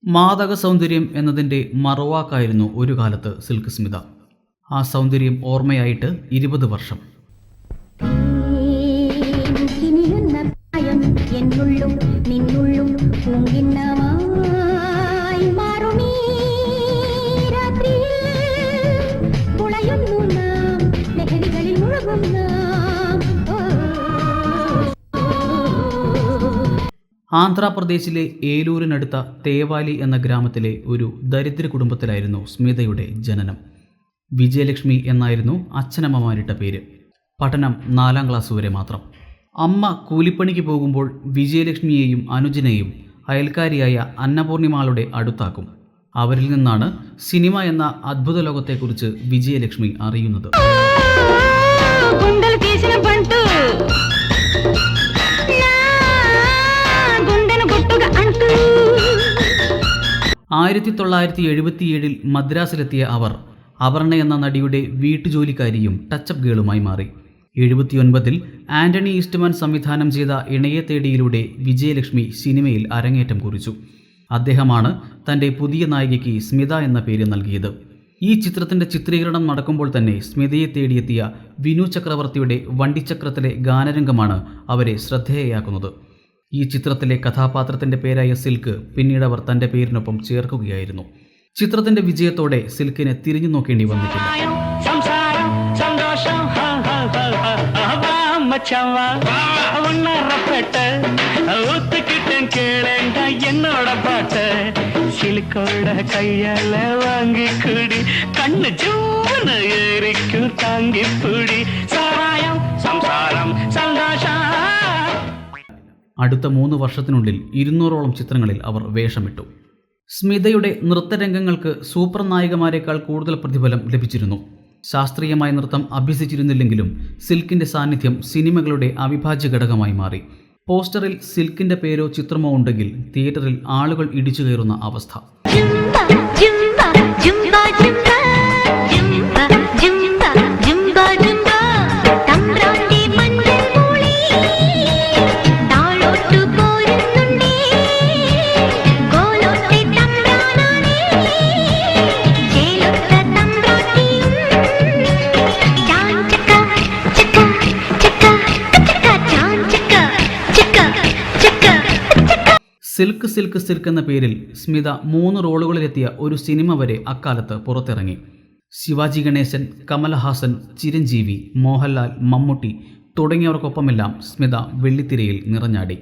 മാദക സൗന്ദര്യം എന്നതിൻ്റെ മറുവാക്കായിരുന്നു ഒരു കാലത്ത് സിൽക്ക് സ്മിത. ആ സൗന്ദര്യം ഓർമ്മയായിട്ട് 20 വർഷം. ആന്ധ്രാപ്രദേശിലെ ഏലൂരിനടുത്ത തേവാലി എന്ന ഗ്രാമത്തിലെ ഒരു ദരിദ്ര കുടുംബത്തിലായിരുന്നു സ്മിതയുടെ ജനനം. വിജയലക്ഷ്മി എന്നായിരുന്നു അച്ഛനമ്മമാരിട്ട പേര്. പഠനം 4ാം ക്ലാസ് വരെ മാത്രം. അമ്മ കൂലിപ്പണിക്ക് പോകുമ്പോൾ വിജയലക്ഷ്മിയെയും അനുജനെയും അയൽക്കാരിയായ അന്നപൂർണിമാളുടെ അടുത്താക്കും. അവരിൽ നിന്നാണ് സിനിമ എന്ന അദ്ഭുത ലോകത്തെക്കുറിച്ച് വിജയലക്ഷ്മി അറിയുന്നത്. 1977 മദ്രാസിലെത്തിയ അവർ അപർണ എന്ന നടിയുടെ വീട്ടുജോലിക്കാരിയും ടച്ചപ്പ് ഗേളുമായി മാറി. 79 ആന്റണി ഈസ്റ്റ്മാൻ സംവിധാനം ചെയ്ത ഇണയെ തേടിയിലൂടെ വിജയലക്ഷ്മി സിനിമയിൽ അരങ്ങേറ്റം കുറിച്ചു. അദ്ദേഹമാണ് തൻ്റെ പുതിയ നായികയ്ക്ക് സ്മിത എന്ന പേര് നൽകിയത്. ഈ ചിത്രത്തിൻ്റെ ചിത്രീകരണം നടക്കുമ്പോൾ തന്നെ സ്മിതയെ തേടിയെത്തിയ വിനു ചക്രവർത്തിയുടെ വണ്ടിച്ചക്രത്തിലെ ഗാനരംഗമാണ് അവരെ ശ്രദ്ധേയയാക്കുന്നത്. ഈ ചിത്രത്തിലെ കഥാപാത്രത്തിൻ്റെ പേരായ സിൽക്ക് പിന്നീട് അവർ തൻ്റെ പേരിനൊപ്പം ചേർക്കുകയായിരുന്നു. ചിത്രത്തിൻ്റെ വിജയത്തോടെ സിൽക്കിനെ തിരിഞ്ഞു നോക്കേണ്ടി വന്നിട്ടില്ല. അടുത്ത 3 വർഷത്തിനുള്ളിൽ 200ഓളം ചിത്രങ്ങളിൽ അവർ വേഷമിട്ടു. സ്മിതയുടെ നൃത്തരംഗങ്ങൾക്ക് സൂപ്പർ നായികമാരെക്കാൾ കൂടുതൽ പ്രതിഫലം ലഭിച്ചിരുന്നു. ശാസ്ത്രീയമായ നൃത്തം അഭ്യസിച്ചിരുന്നില്ലെങ്കിലും സിൽക്കിൻ്റെ സാന്നിധ്യം സിനിമകളുടെ അവിഭാജ്യ ഘടകമായി മാറി. പോസ്റ്ററിൽ സിൽക്കിൻ്റെ പേരോ ചിത്രമോ ഉണ്ടെങ്കിൽ തിയേറ്ററിൽ ആളുകൾ ഇടിച്ചു കയറുന്ന അവസ്ഥ. സിൽക്ക് സിൽക്ക് സിൽക്ക് എന്ന പേരിൽ സ്മിത 3 റോളുകളിലെത്തിയ ഒരു സിനിമ വരെ അക്കാലത്ത് പുറത്തിറങ്ങി. ശിവാജി ഗണേശൻ, കമൽഹാസൻ, ചിരഞ്ജീവി, മോഹൻലാൽ, മമ്മൂട്ടി തുടങ്ങിയവർക്കൊപ്പമെല്ലാം സ്മിത വെള്ളിത്തിരയിൽ നിറഞ്ഞാടി.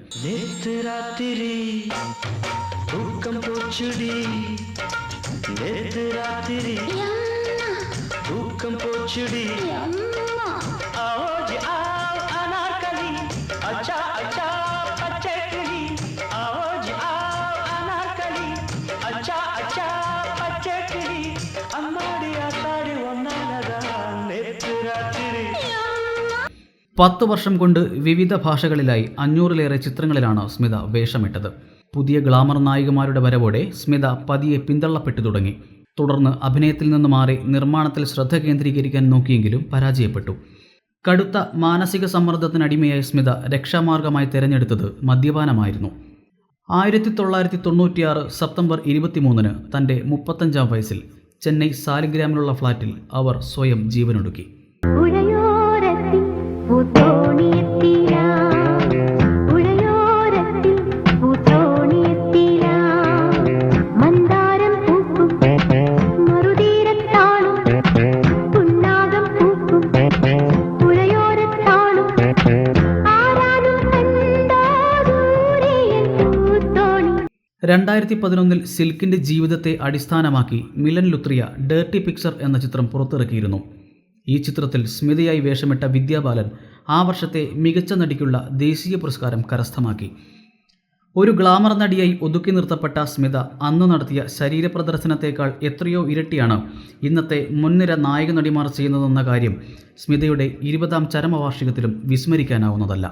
പത്ത് വർഷം കൊണ്ട് വിവിധ ഭാഷകളിലായി 500ലേറെ ചിത്രങ്ങളിലാണ് സ്മിത വേഷമിട്ടത്. പുതിയ ഗ്ലാമർ നായികമാരുടെ വരവോടെ സ്മിത പതിയെ പിന്തള്ളപ്പെട്ടു തുടങ്ങി. തുടർന്ന് അഭിനയത്തിൽ നിന്ന് മാറി നിർമ്മാണത്തിൽ ശ്രദ്ധ കേന്ദ്രീകരിക്കാൻ നോക്കിയെങ്കിലും പരാജയപ്പെട്ടു. കടുത്ത മാനസിക സമ്മർദ്ദത്തിനടിമയായ സ്മിത രക്ഷാമാർഗമായി തിരഞ്ഞെടുത്തത് മദ്യപാനമായിരുന്നു. 1996 സെപ്റ്റംബർ 23 തൻ്റെ 35ാം വയസ്സിൽ ചെന്നൈ സാലിഗ്രാമിലുള്ള ഫ്ലാറ്റിൽ അവർ സ്വയം ജീവനൊടുക്കി. ൽ സിൽക്കിൻ്റെ ജീവിതത്തെ അടിസ്ഥാനമാക്കി മിലൻ ലുത്രിയ ഡേർട്ടി പിക്ചർ എന്ന ചിത്രം പുറത്തിറക്കിയിരുന്നു. ഈ ചിത്രത്തിൽ സ്മിതയായി വേഷമിട്ട വിദ്യാ ബാലൻ ആ വർഷത്തെ മികച്ച നടിക്കുള്ള ദേശീയ പുരസ്കാരം കരസ്ഥമാക്കി. ഒരു ഗ്ലാമർ നടിയായി ഒതുക്കി നിർത്തപ്പെട്ട സ്മിത അന്ന് നടത്തിയ ശരീരപ്രദർശനത്തേക്കാൾ എത്രയോ ഇരട്ടിയാണ് ഇന്നത്തെ മുൻനിര നായക നടിമാർ ചെയ്യുന്നതെന്ന കാര്യം സ്മിതയുടെ 20ാം ചരമവാർഷികത്തിലും വിസ്മരിക്കാനാവുന്നതല്ല.